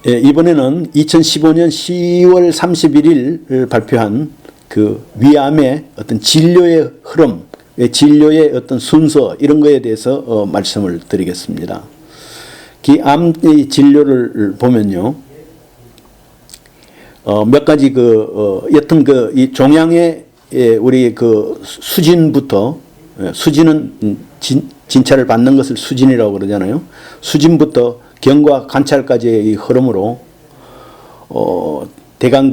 예, 이번에는 2015년 10월 31일 발표한 그 위암의 어떤 진료의 흐름, 진료의 어떤 순서 이런 거에 대해서 말씀을 드리겠습니다. 암 진료를 보면요, 몇 가지 여튼 이 종양의 우리 수진부터, 수진은 진찰을 받는 것을 수진이라고 그러잖아요. 수진부터 경과 관찰까지의 이 흐름으로 대강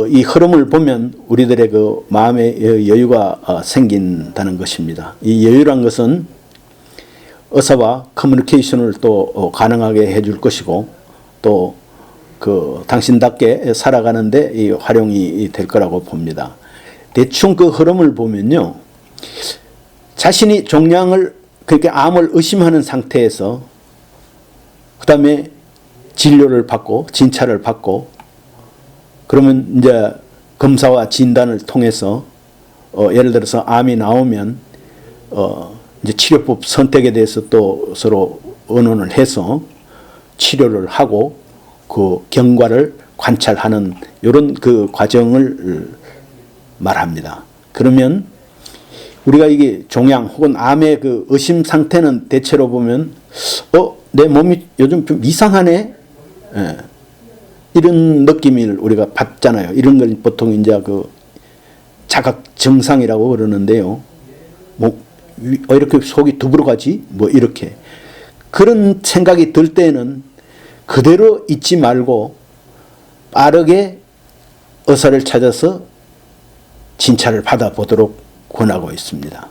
이 흐름을 보면 우리들의 마음의 여유가 생긴다는 것입니다. 이 여유란 것은 의사와 커뮤니케이션을 또 가능하게 해줄 것이고, 또 당신답게 살아가는데 이 활용이 될 거라고 봅니다. 대충 그 흐름을 보면요, 자신이 종양을, 그렇게 암을 의심하는 상태에서 그 다음에 진료를 받고 진찰을 받고, 그러면 이제 검사와 진단을 통해서 예를 들어서 암이 나오면 이제 치료법 선택에 대해서 또 서로 의논을 해서 치료를 하고 그 경과를 관찰하는 이런 그 과정을 말합니다. 그러면 우리가 이게 종양 혹은 암의 그 의심 상태는 대체로 보면 내 몸이 요즘 좀 이상하네, 이런 느낌을 우리가 받잖아요. 이런 걸 보통 이제 자각 증상이라고 그러는데요. 뭐 이렇게 속이 두부러가지? 뭐 이렇게 그런 생각이 들 때는 그대로 있지 말고 빠르게 의사를 찾아서 진찰을 받아보도록 권하고 있습니다.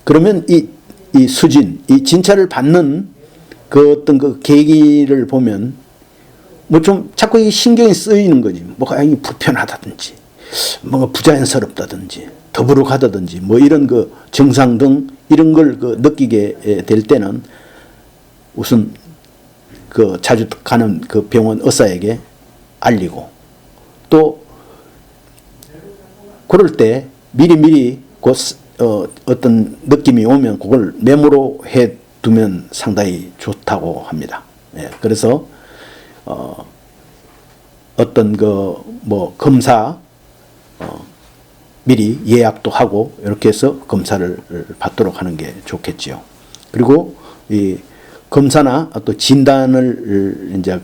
그러면 이 수진, 이 진찰을 받는 어떤 계기를 보면 뭐 좀 자꾸 이 신경이 쓰이는 거지. 뭐가 불편하다든지, 뭔가 부자연스럽다든지, 더부룩하다든지, 뭐 이런 증상 등 이런 걸 느끼게 될 때는 우선 자주 가는 병원 의사에게 알리고, 또 그럴 때 미리미리 어떤 느낌이 오면 그걸 메모로 해 두면 상당히 좋다고 합니다. 예, 그래서 어떤 뭐 검사 미리 예약도 하고 이렇게 해서 검사를 받도록 하는 게 좋겠지요. 그리고 이 검사나 또 진단을 이제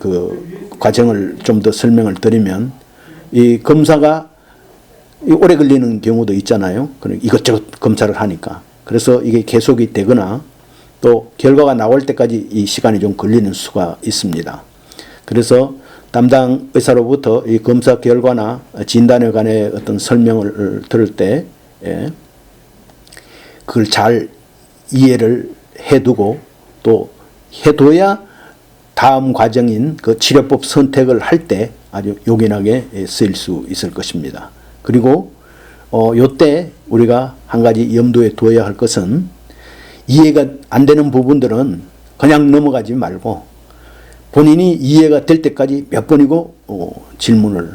과정을 좀 더 설명을 드리면, 이 검사가 오래 걸리는 경우도 있잖아요. 이것저것 검사를 하니까. 그래서 이게 계속이 되거나 또 결과가 나올 때까지 이 시간이 좀 걸리는 수가 있습니다. 그래서 담당 의사로부터 이 검사 결과나 진단에 관해 어떤 설명을 들을 때 그걸 잘 이해를 해두고, 또 해둬야 다음 과정인 치료법 선택을 할 때 아주 요긴하게 쓰일 수 있을 것입니다. 그리고 요때 우리가 한 가지 염두에 두어야 할 것은, 이해가 안 되는 부분들은 그냥 넘어가지 말고 본인이 이해가 될 때까지 몇 번이고 질문을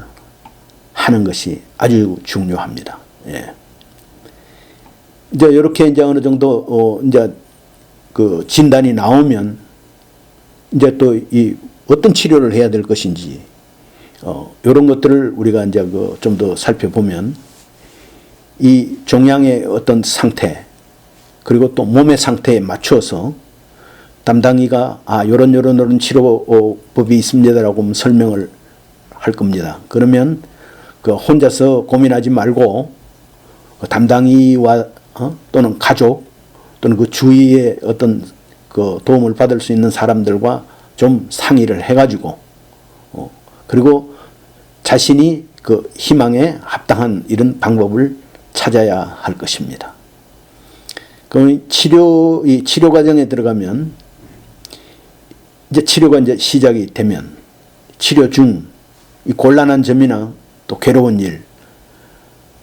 하는 것이 아주 중요합니다. 예. 이제 이렇게 이제 어느 정도 이제 진단이 나오면 이제 또 어떤 치료를 해야 될 것인지 이런 것들을 우리가 이제 좀 더 살펴보면, 이 종양의 어떤 상태, 그리고 또 몸의 상태에 맞춰서 담당이가 요런 치료법이 있습니다라고 설명을 할 겁니다. 그러면 혼자서 고민하지 말고 담당이와 또는 가족 또는 주위의 어떤 도움을 받을 수 있는 사람들과 좀 상의를 해가지고, 그리고 자신이 희망에 합당한 이런 방법을 찾아야 할 것입니다. 그럼 이 치료 과정에 들어가면, 이제 치료가 이제 시작이 되면 치료 중 이 곤란한 점이나 또 괴로운 일,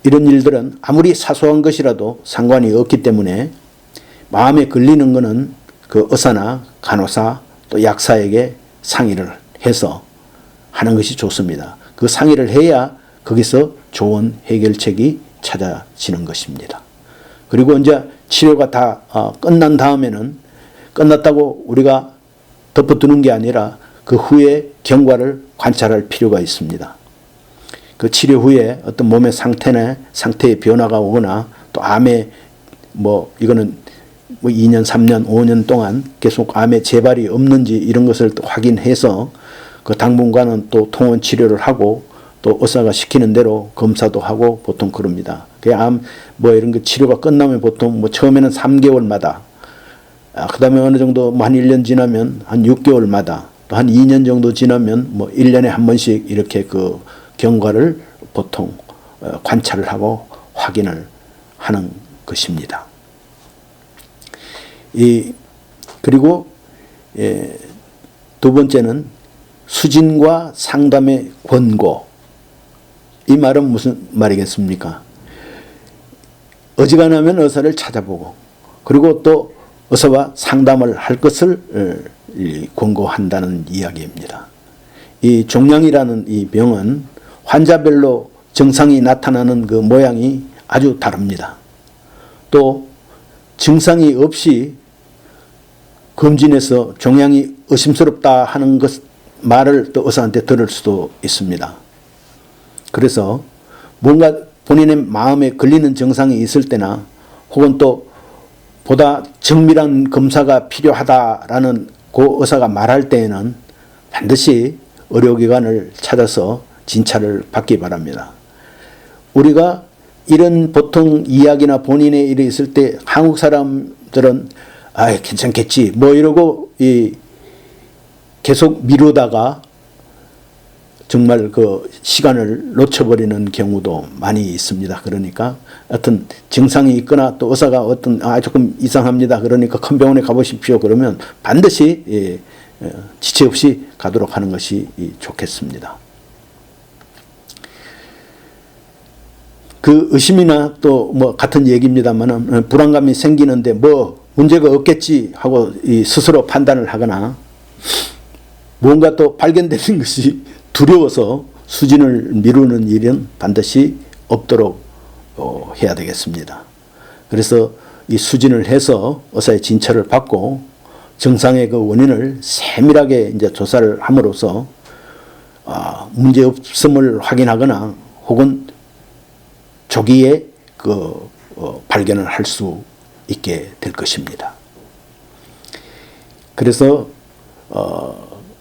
이런 일들은 아무리 사소한 것이라도 상관이 없기 때문에 마음에 걸리는 것은 의사나 간호사 또 약사에게 상의를 해서 하는 것이 좋습니다. 그 상의를 해야 거기서 좋은 해결책이 찾아지는 것입니다. 그리고 이제 치료가 다 끝난 다음에는 끝났다고 우리가 덮어두는 게 아니라 그 후에 경과를 관찰할 필요가 있습니다. 그 치료 후에 어떤 몸의 상태의 변화가 오거나 또 암에 이거는 2년, 3년, 5년 동안 계속 암의 재발이 없는지 이런 것을 또 확인해서 그 당분간은 또 통원 치료를 하고 또 의사가 시키는 대로 검사도 하고 보통 그럽니다. 그 암 이런 거 치료가 끝나면 보통 처음에는 3개월마다 그 다음에 어느 정도 한 1년 지나면 한 6개월마다 또 한 2년 정도 지나면 1년에 한 번씩 이렇게 그 경과를 보통 관찰을 하고 확인을 하는 것입니다. 그리고 두 번째는 수진과 상담의 권고. 이 말은 무슨 말이겠습니까? 어지간하면 의사를 찾아보고 그리고 또 의사와 상담을 할 것을 권고한다는 이야기입니다. 이 종양이라는 이 병은 환자별로 증상이 나타나는 그 모양이 아주 다릅니다. 또 증상이 없이 검진해서 종양이 의심스럽다 하는 말을 또 의사한테 들을 수도 있습니다. 그래서 뭔가 본인의 마음에 걸리는 증상이 있을 때나 혹은 또 보다 정밀한 검사가 필요하다라는 그 의사가 말할 때에는 반드시 의료기관을 찾아서 진찰을 받기 바랍니다. 우리가 이런 보통 이야기나 본인의 일이 있을 때 한국 사람들은 괜찮겠지 이러고 계속 미루다가 정말 그 시간을 놓쳐버리는 경우도 많이 있습니다. 그러니까 어떤 증상이 있거나 또 의사가 조금 이상합니다. 그러니까 큰 병원에 가보십시오. 그러면 반드시 지체 없이 가도록 하는 것이 좋겠습니다. 그 의심이나 또 같은 얘기입니다만 불안감이 생기는데 문제가 없겠지 하고 스스로 판단을 하거나 뭔가 또 발견되는 것이 두려워서 수진을 미루는 일은 반드시 없도록 해야 되겠습니다. 그래서 이 수진을 해서 의사의 진찰을 받고 증상의 그 원인을 세밀하게 이제 조사를 함으로써 문제 없음을 확인하거나 혹은 조기에 발견을 할 수 있게 될 것입니다. 그래서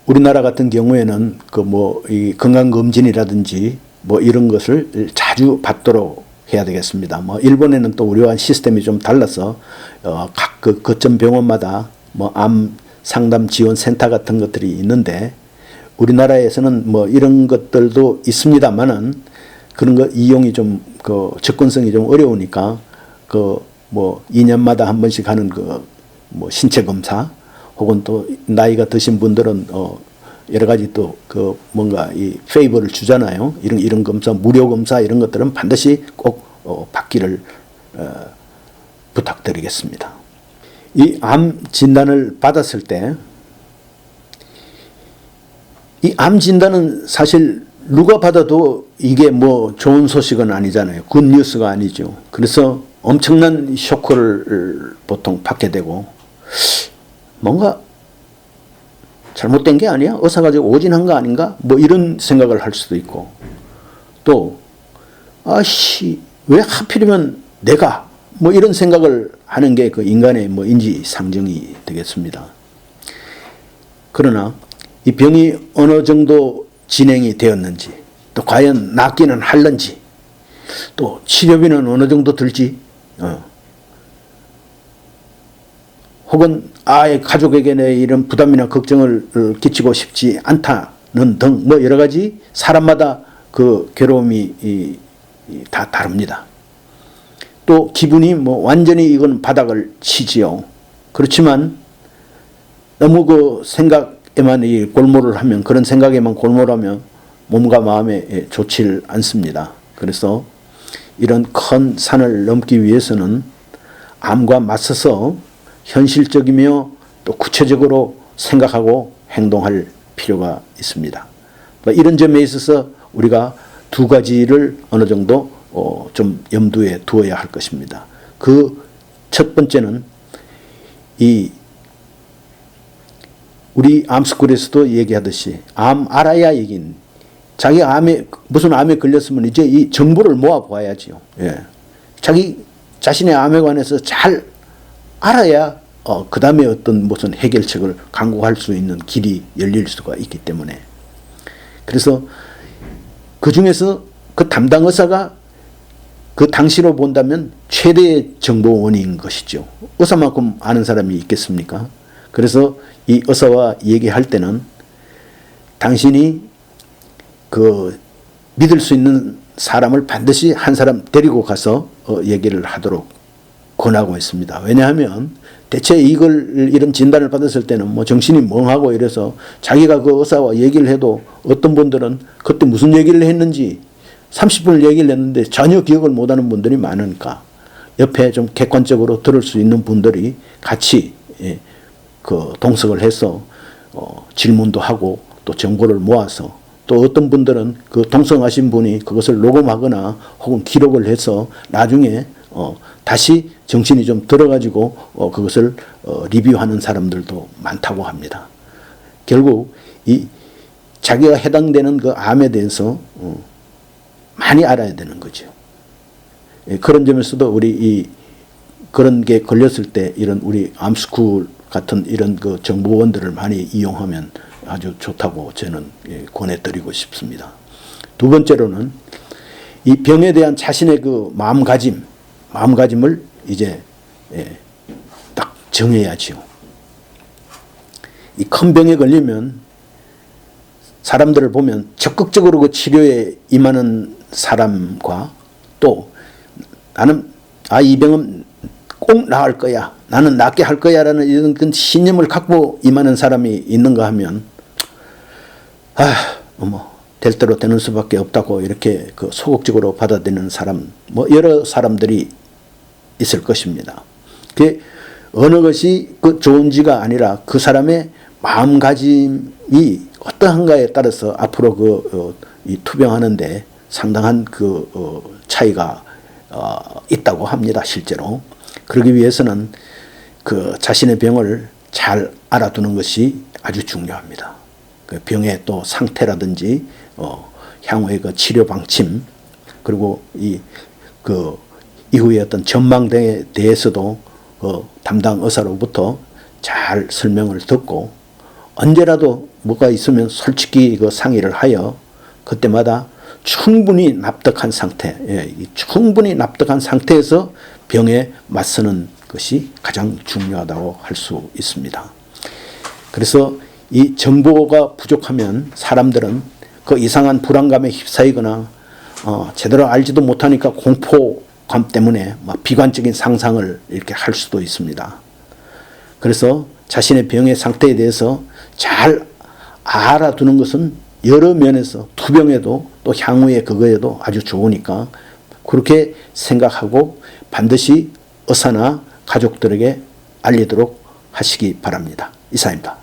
우리나라 같은 경우에는 이 건강검진이라든지 이런 것을 자주 받도록 해야 되겠습니다. 일본에는 또 우리와 시스템이 좀 달라서 각 그 거점 병원마다 암 상담 지원 센터 같은 것들이 있는데 우리나라에서는 이런 것들도 있습니다만은 그런 거 이용이 좀 접근성이 좀 어려우니까 2년마다 한 번씩 하는 신체 검사 혹은 또 나이가 드신 분들은 여러 가지 또 뭔가 이 페이버를 주잖아요. 이런 검사, 무료 검사 이런 것들은 반드시 꼭 받기를 부탁드리겠습니다. 이 암 진단을 받았을 때 이 암 진단은 사실 누가 받아도 이게 좋은 소식은 아니잖아요. 굿뉴스가 아니죠. 그래서 엄청난 쇼크를 보통 받게 되고 뭔가 잘못된 게 아니야? 의사가 지금 오진한 거 아닌가? 이런 생각을 할 수도 있고 또 왜 하필이면 내가 이런 생각을 하는 게 그 인간의 인지상정이 되겠습니다. 그러나 이 병이 어느 정도 진행이 되었는지 또 과연 낫기는 할는지 또 치료비는 어느 정도 들지 혹은 가족에게 이런 부담이나 걱정을 끼치고 싶지 않다는 등 여러 가지 사람마다 그 괴로움이 다 다릅니다. 또 기분이 완전히 이건 바닥을 치지요. 그렇지만 너무 그 생각에만 골몰을 하면 그런 생각에만 골몰하면 몸과 마음에 좋지 않습니다. 그래서 이런 큰 산을 넘기 위해서는 암과 맞서서 현실적이며 또 구체적으로 생각하고 행동할 필요가 있습니다. 이런 점에 있어서 우리가 두 가지를 어느 정도 좀 염두에 두어야 할 것입니다. 그 첫 번째는 이 우리 암스쿨에서도 얘기하듯이 암 알아야 얘긴 자기 무슨 암에 걸렸으면 이제 이 정보를 모아 보아야지요. 예. 자기 자신의 암에 관해서 잘 알아야 그 다음에 어떤 무슨 해결책을 강구할 수 있는 길이 열릴 수가 있기 때문에, 그래서 그 중에서 그 담당 의사가 그 당시로 본다면 최대의 정보원인 것이죠. 의사만큼 아는 사람이 있겠습니까? 그래서 이 의사와 얘기할 때는 당신이 그 믿을 수 있는 사람을 반드시 한 사람 데리고 가서 얘기를 하도록 권하고 있습니다. 왜냐하면 대체 이런 진단을 받았을 때는 뭐 정신이 멍하고 이래서 자기가 그 의사와 얘기를 해도 어떤 분들은 그때 무슨 얘기를 했는지 30분을 얘기를 했는데 전혀 기억을 못하는 분들이 많으니까 옆에 좀 객관적으로 들을 수 있는 분들이 같이 그 동석을 해서 질문도 하고 또 정보를 모아서, 또 어떤 분들은 그 동성하신 분이 그것을 녹음하거나 혹은 기록을 해서 나중에 다시 정신이 좀 들어가지고 그것을 리뷰하는 사람들도 많다고 합니다. 결국 이 자기가 해당되는 그 암에 대해서 많이 알아야 되는 거죠. 그런 점에서도 우리 그런 게 걸렸을 때 이런 우리 암스쿨 같은 이런 그 정보원들을 많이 이용하면 아주 좋다고 저는 권해드리고 싶습니다. 두 번째로는 이 병에 대한 자신의 그 마음가짐을 이제 딱 정해야지요. 이 큰 병에 걸리면 사람들을 보면 적극적으로 그 치료에 임하는 사람과, 또 나는 이 병은 꼭 나을 거야, 나는 낫게 할 거야 라는 이런 그 신념을 갖고 임하는 사람이 있는가 하면 될 대로 되는 수밖에 없다고 이렇게 그 소극적으로 받아들이는 사람, 여러 사람들이 있을 것입니다. 그 어느 것이 그 좋은지가 아니라 그 사람의 마음가짐이 어떠한가에 따라서 앞으로 이 투병하는데 상당한 차이가 있다고 합니다. 실제로. 그러기 위해서는 그 자신의 병을 잘 알아두는 것이 아주 중요합니다. 그 병의 또 상태라든지 향후의 그 치료 방침, 그리고 이후의 어떤 전망에 대해서도 담당 의사로부터 잘 설명을 듣고, 언제라도 뭐가 있으면 솔직히 상의를 하여 그때마다 충분히 납득한 상태에서 병에 맞서는 것이 가장 중요하다고 할 수 있습니다. 그래서 이 정보가 부족하면 사람들은 그 이상한 불안감에 휩싸이거나 제대로 알지도 못하니까 공포감 때문에 비관적인 상상을 이렇게 할 수도 있습니다. 그래서 자신의 병의 상태에 대해서 잘 알아두는 것은 여러 면에서 투병에도 또 향후에 그거에도 아주 좋으니까 그렇게 생각하고 반드시 의사나 가족들에게 알리도록 하시기 바랍니다. 이상입니다.